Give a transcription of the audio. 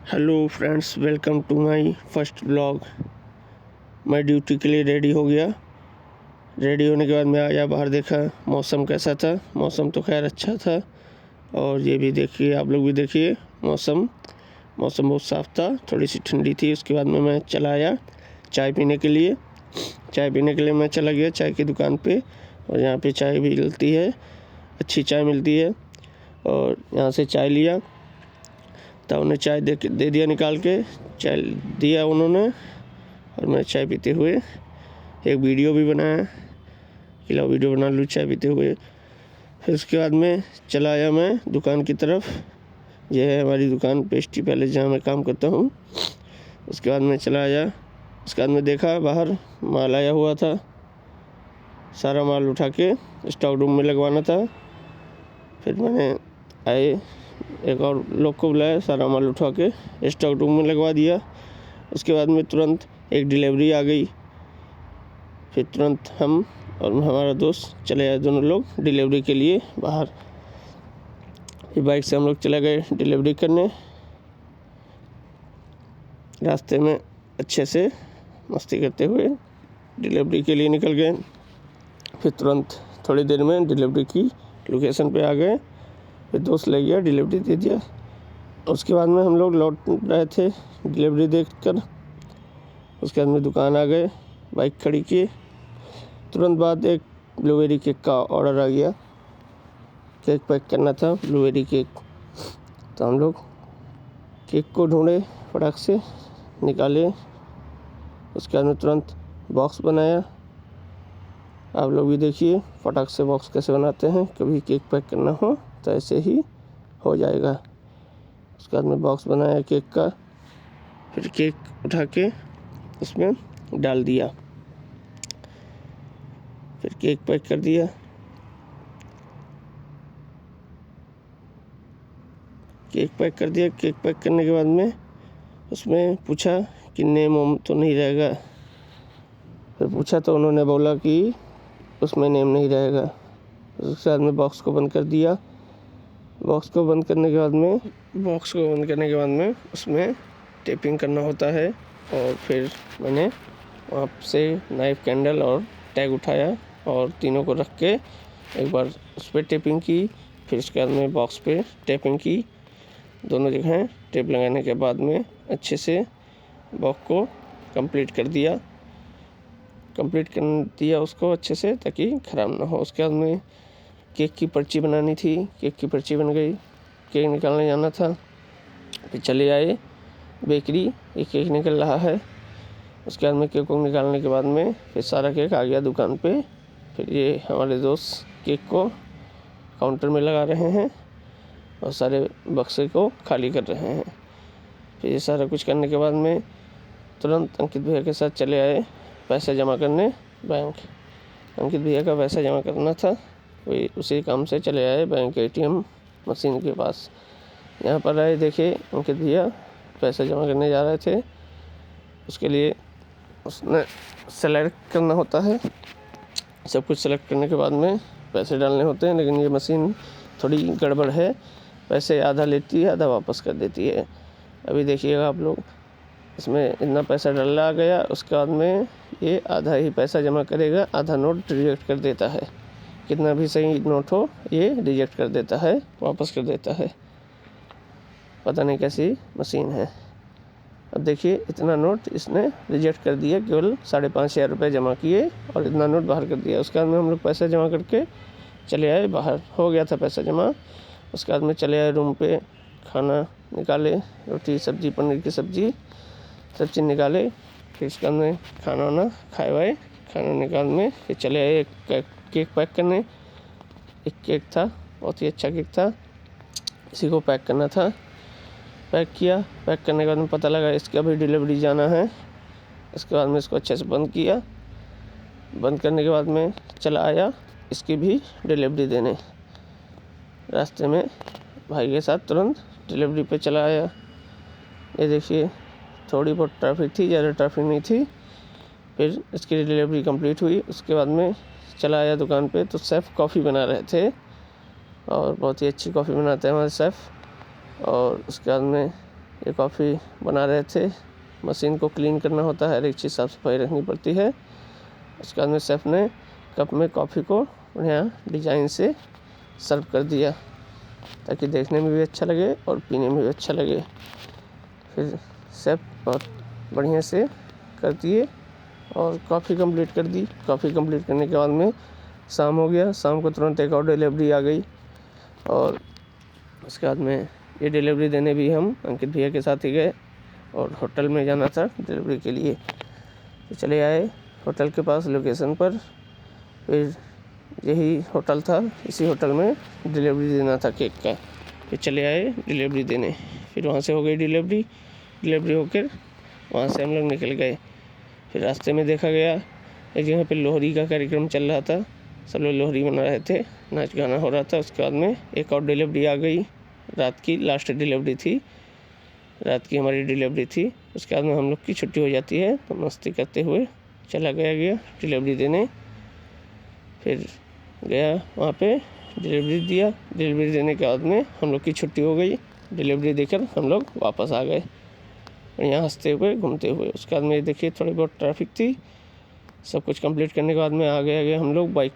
Hello friends, welcome to my first blog. मैं duty के लिए रेडी हो गया। रेडी होने के बाद मैं आया बाहर, देखा मौसम कैसा था। मौसम तो खैर अच्छा था। और ये भी देखिए, आप लोग भी देखिए, मौसम बहुत साफ़ था, थोड़ी सी ठंडी थी। उसके बाद में मैं चला आया चाय पीने के लिए। मैं चला गया चाय की दुकान पे। और यहाँ पे चाय भी मिलती है, अच्छी चाय मिलती है। और यहाँ से चाय लिया, तब उन्हें चाय दे दिया, निकाल के चाय दिया उन्होंने। और मैं चाय पीते हुए एक वीडियो भी बनाया कि लो वीडियो बना लूँ चाय पीते हुए। फिर उसके बाद में चला आया मैं दुकान की तरफ। यह है हमारी दुकान, पेस्ट्री पैलेस, जहाँ मैं काम करता हूँ। उसके बाद मैं चला आया। उसके बाद में देखा बाहर माल आया हुआ था, सारा माल उठा के स्टॉक रूम में लगवाना था। फिर मैंने आए एक और लोग को बुलाया, सारा माल उठा के स्टॉक रूम में लगवा दिया। उसके बाद में तुरंत एक डिलीवरी आ गई। फिर तुरंत हम और हमारा दोस्त चले आए, दोनों लोग डिलीवरी के लिए बाहर। फिर बाइक से हम लोग चले गए डिलीवरी करने। रास्ते में अच्छे से मस्ती करते हुए डिलीवरी के लिए निकल गए। फिर तुरंत थोड़ी देर में डिलीवरी की लोकेशन पे आ गए। फिर दोस्त ले गया, डिलीवरी दे दिया। उसके बाद में हम लोग लौट रहे थे डिलीवरी देखकर। उसके बाद में दुकान आ गए, बाइक खड़ी की। तुरंत बाद एक ब्लूबेरी केक का ऑर्डर आ गया। केक पैक करना था, ब्लूबेरी केक। तो हम लोग केक को ढूंढे, फटाक से निकाले। उसके बाद में तुरंत बॉक्स बनाया। आप लोग भी देखिए फटाक से बॉक्स कैसे बनाते हैं। कभी केक पैक करना हो तो ऐसे ही हो जाएगा। उसके बाद में बॉक्स बनाया केक का। फिर केक उठा के उसमें डाल दिया। फिर केक पैक कर दिया। केक पैक करने के बाद में उसमें पूछा कि नेम ओम तो नहीं रहेगा। फिर पूछा तो उन्होंने बोला कि उसमें नेम नहीं रहेगा। उसके बाद में बॉक्स को बंद कर दिया। बॉक्स को बंद करने के बाद में उसमें टेपिंग करना होता है। और फिर मैंने वहाँ से नाइफ, कैंडल और टैग उठाया और तीनों को रख के एक बार उस पर टेपिंग की। फिर उसके बाद में बॉक्स पे टेपिंग की। दोनों जगह टेप लगाने के बाद में अच्छे से बॉक्स को कंप्लीट कर दिया उसको अच्छे से, ताकि ख़राब ना हो। उसके बाद में केक की पर्ची बनानी थी। केक की पर्ची बन गई। केक निकालने जाना था। फिर चले आए बेकरी, ये केक निकल रहा है। उसके बाद में केक को निकालने के बाद में फिर सारा केक आ गया दुकान पे। फिर ये हमारे दोस्त केक को काउंटर में लगा रहे हैं और सारे बक्से को खाली कर रहे हैं। फिर ये सारा कुछ करने के बाद में तुरंत अंकित भैया के साथ चले आए पैसा जमा करने बैंक। अंकित भैया का पैसा जमा करना था, वही उसी काम से चले आए बैंक ATM मशीन के पास। यहाँ पर आए, देखे अंकित भैया पैसा जमा करने जा रहे थे। उसके लिए उसने सेलेक्ट करना होता है, सब कुछ सेलेक्ट करने के बाद में पैसे डालने होते हैं। लेकिन ये मशीन थोड़ी गड़बड़ है, पैसे आधा लेती है, आधा वापस कर देती है। अभी देखिएगा आप लोग, इसमें इतना पैसा डाला गया। उसके बाद में ये आधा ही पैसा जमा करेगा, आधा नोट रिजेक्ट कर देता है। कितना भी सही नोट हो, ये रिजेक्ट कर देता है, वापस कर देता है। पता नहीं कैसी मशीन है। अब देखिए इतना नोट इसने रिजेक्ट कर दिया, केवल 5,500 रुपये जमा किए और इतना नोट बाहर कर दिया। उसके बाद में हम लोग पैसा जमा करके चले आए बाहर, हो गया था पैसा जमा। उसके बाद में चले आए रूम पे, खाना निकाले, रोटी सब्जी, पनीर की सब्जी, सब चीज़ निकाले। फिर उसके बाद में खाना वाना खाए वाए, खाना निकाल में फिर चले आए केक पैक करने। एक केक था, बहुत ही अच्छा केक था, इसी को पैक करना था। पैक किया। पैक करने के बाद में पता लगा इसका भी डिलीवरी जाना है। उसके बाद में इसको अच्छे से बंद किया। बंद करने के बाद में चला आया इसकी भी डिलीवरी देने। रास्ते में भाई के साथ तुरंत डिलीवरी पे चला आया। ये देखिए थोड़ी बहुत ट्रैफिक थी, ज़्यादा ट्रैफिक नहीं थी। फिर इसकी डिलीवरी कंप्लीट हुई। उसके बाद में चला आया दुकान पे, तो शेफ़ कॉफ़ी बना रहे थे और बहुत ही अच्छी कॉफ़ी बनाते हैं हमारे शेफ़। और उसके बाद में ये कॉफ़ी बना रहे थे। मशीन को क्लीन करना होता है, हर एक चीज़ साफ़ सफाई रखनी पड़ती है। उसके बाद में शेफ़ ने कप में कॉफ़ी को बढ़िया डिज़ाइन से सर्व कर दिया ताकि देखने में भी अच्छा लगे और पीने में भी अच्छा लगे। फिर शेफ़ बहुत बढ़िया से कर दिए और कॉफ़ी कंप्लीट कर दी। कॉफ़ी कंप्लीट करने के बाद में शाम हो गया। शाम को तुरंत एक और डिलीवरी आ गई और उसके बाद में ये डिलीवरी देने भी हम अंकित भैया के साथ ही गए और होटल में जाना था डिलीवरी के लिए। तो चले आए होटल के पास लोकेशन पर। फिर यही होटल था, इसी होटल में डिलीवरी देना था केक का। फिर चले आए डिलीवरी देने। फिर वहाँ से हो गई डिलीवरी होकर वहाँ से हम लोग निकल गए। फिर रास्ते में देखा गया एक जगह पे लोहड़ी का कार्यक्रम चल रहा था, सब लोग लोहड़ी मना रहे थे, नाच गाना हो रहा था। उसके बाद में एक और डिलीवरी आ गई, रात की लास्ट डिलीवरी थी, रात की हमारी डिलीवरी थी। उसके बाद में हम लोग की छुट्टी हो जाती है तो मस्ती करते हुए चला गया डिलीवरी देने। फिर गया वहाँ पे डिलीवरी दिया। डिलीवरी देने के बाद में हम लोग की छुट्टी हो गई। डिलीवरी देकर हम लोग वापस आ गए यहाँ हंसते हुए घूमते हुए। उसके बाद में देखिए थोड़ी बहुत ट्रैफिक थी। सब कुछ कंप्लीट करने के बाद में आगे हम लोग बाइक